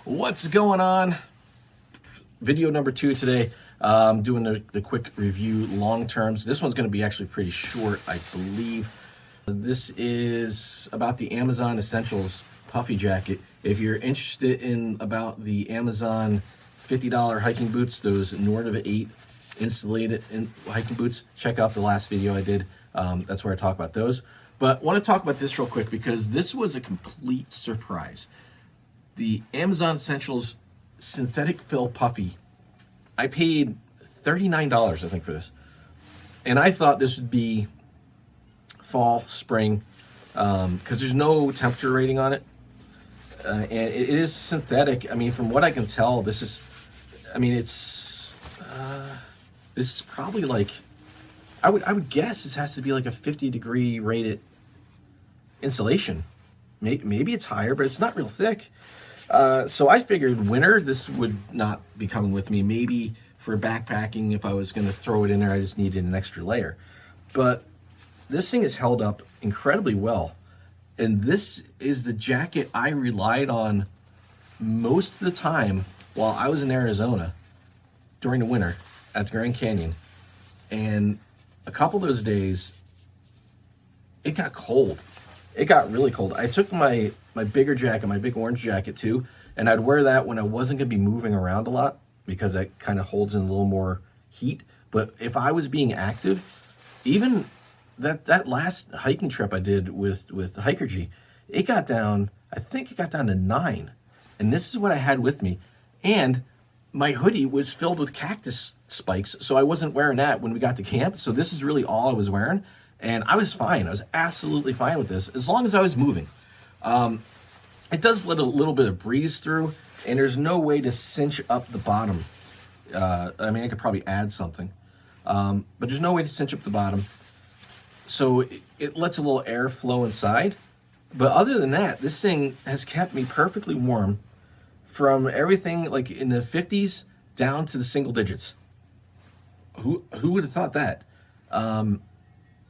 What's going on? Video number 2 today. I'm doing the quick review long terms. This one's going to be actually pretty short, I believe. This is about the Amazon Essentials puffy jacket. If you're interested in about the Amazon $50 hiking boots, those Nordiva 8 insulated hiking boots, check out the last video I did. That's where I talk about those. But I want to talk about this real quick because this was a complete surprise. The Amazon Essentials synthetic fill puffy. I paid $39, I think, for this. And I thought this would be fall, spring, because there's no temperature rating on it. And it is synthetic. I mean, from what I can tell, this is probably like, I would guess this has to be like a 50-degree rated insulation. Maybe it's higher, but it's not real thick. So I figured winter, this would not be coming with me. Maybe for backpacking, if I was going to throw it in there, I just needed an extra layer. But this thing has held up incredibly well. And this is the jacket I relied on most of the time while I was in Arizona during the winter at the Grand Canyon. And a couple of those days, it got cold. It got really cold. I took my bigger jacket, my big orange jacket too, and I'd wear that when I wasn't going to be moving around a lot because it kind of holds in a little more heat. But if I was being active, even that last hiking trip I did with the Hiker G, it got down, I think it got down to 9. And this is what I had with me. And my hoodie was filled with cactus spikes, so I wasn't wearing that when we got to camp. So this is really all I was wearing. And I was fine. I was absolutely fine with this as long as I was moving. It does let a little bit of breeze through, and there's no way to cinch up the bottom. I mean, I could probably add something, but there's no way to cinch up the bottom. So it lets a little air flow inside. But other than that, this thing has kept me perfectly warm from everything like in the 50s down to the single digits. Who would have thought that?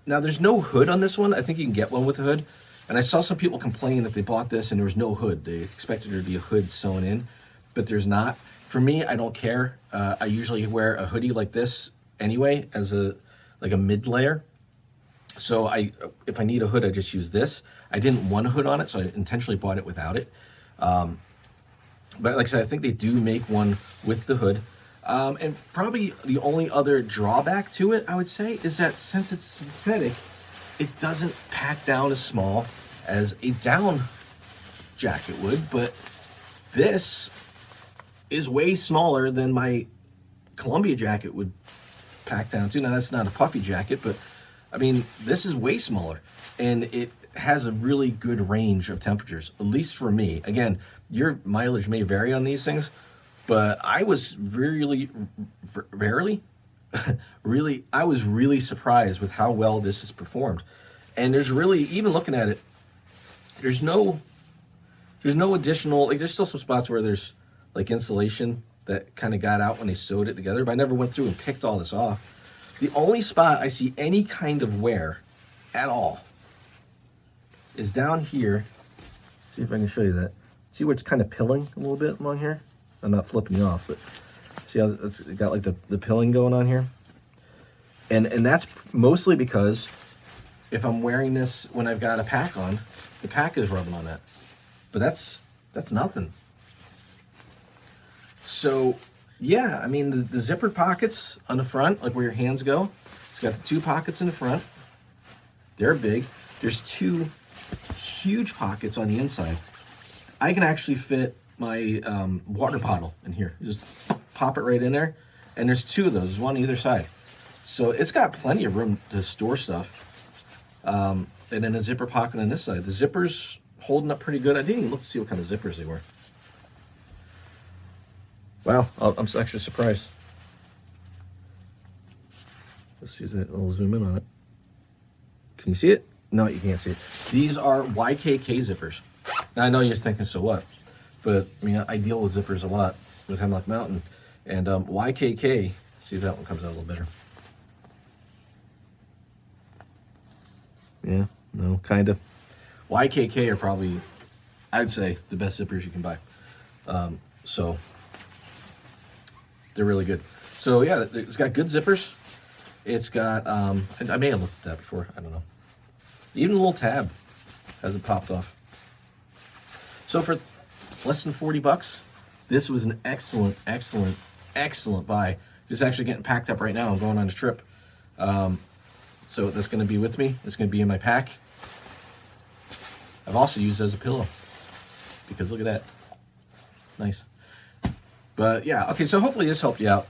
Now, there's no hood on this one. I think you can get one with a hood. And I saw some people complain that they bought this and there was no hood. They expected there to be a hood sewn in, but there's not. For me, I don't care. I usually wear a hoodie like this anyway as a mid layer. So if I need a hood, I just use this. I didn't want a hood on it, so I intentionally bought it without it. But like I said, I think they do make one with the hood. And probably the only other drawback to it, I would say, is that since it's synthetic, it doesn't pack down as small as a down jacket would, but this is way smaller than my Columbia jacket would pack down to. Now, that's not a puffy jacket, but I mean, this is way smaller, and it has a really good range of temperatures, at least for me. Again, your mileage may vary on these things, but I was really surprised with how well this has performed. And there's really, even looking at it, there's no additional, like there's still some spots where there's like insulation that kind of got out when they sewed it together, but I never went through and picked all this off. The only spot I see any kind of wear at all is down here. See if I can show you that. See where it's kind of pilling a little bit along here? I'm not flipping you off, but see how it's got like the pilling going on here? And that's mostly because if I'm wearing this when I've got a pack on, the pack is rubbing on that. But that's nothing. So yeah, I mean the zippered pockets on the front, like where your hands go, it's got the 2 pockets in the front. They're big. There's 2 huge pockets on the inside. I can actually fit my water bottle in here. You just pop it right in there, and there's 2 of those. There's one either side, so it's got plenty of room to store stuff. And then a zipper pocket on this side. The zipper's holding up pretty good. I didn't even look to see what kind of zippers they were. Wow, I'm actually surprised. Let's see that. I'll zoom in on it. Can you see it? No, you can't see it. These are YKK zippers. Now I know you're thinking, so what? But I mean, I deal with zippers a lot with Hemlock Mountain, and YKK. See if that one comes out a little better. Yeah, no, kind of. YKK are probably, I'd say, the best zippers you can buy. So they're really good. So yeah, it's got good zippers. It's got, I may have looked at that before, I don't know. Even the little tab hasn't popped off. So for less than 40 bucks, this was an excellent, excellent, excellent buy. It's actually getting packed up right now. I'm going on a trip. So that's going to be with me. It's going to be in my pack. I've also used it as a pillow because look at that. Nice. But yeah, okay, so hopefully this helped you out.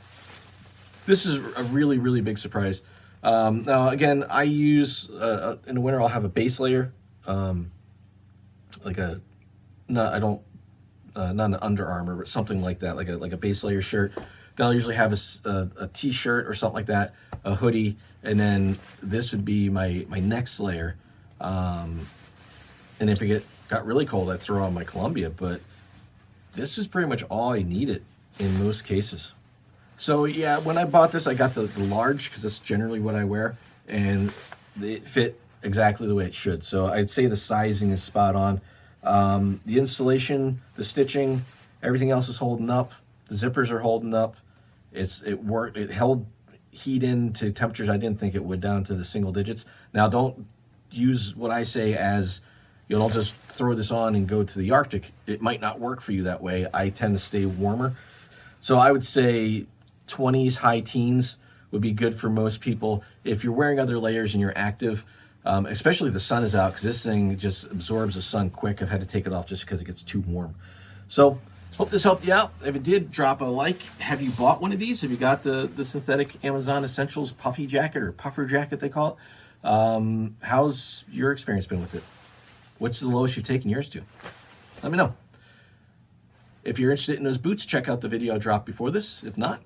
This is a really, really big surprise. Now, again, I use, in the winter, I'll have a base layer, like a, not an Under Armour, but something like that, like a base layer shirt. Then I'll usually have a t-shirt or something like that, a hoodie, and then this would be my next layer. And if it got really cold, I'd throw on my Columbia, but this is pretty much all I needed in most cases. So yeah, when I bought this, I got the large because that's generally what I wear, and it fit exactly the way it should. So I'd say the sizing is spot on. The installation, the stitching, everything else is holding up. The zippers are holding up. It worked. It held heat in to temperatures I didn't think it would, down to the single digits. Now don't use what I say as, you know, don't just throw this on and go to the Arctic. It might not work for you that way. I tend to stay warmer. So I would say 20s, high teens would be good for most people. If you're wearing other layers and you're active, especially if the sun is out, because this thing just absorbs the sun quick. I've had to take it off just because it gets too warm. So hope this helped you out. If it did, drop a like. Have you bought one of these? Have you got the synthetic Amazon Essentials puffy jacket, or puffer jacket they call it? How's your experience been with it? What's the lowest you've taken yours to? Let me know. If you're interested in those boots, check out the video I dropped before this. If not,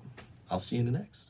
I'll see you in the next.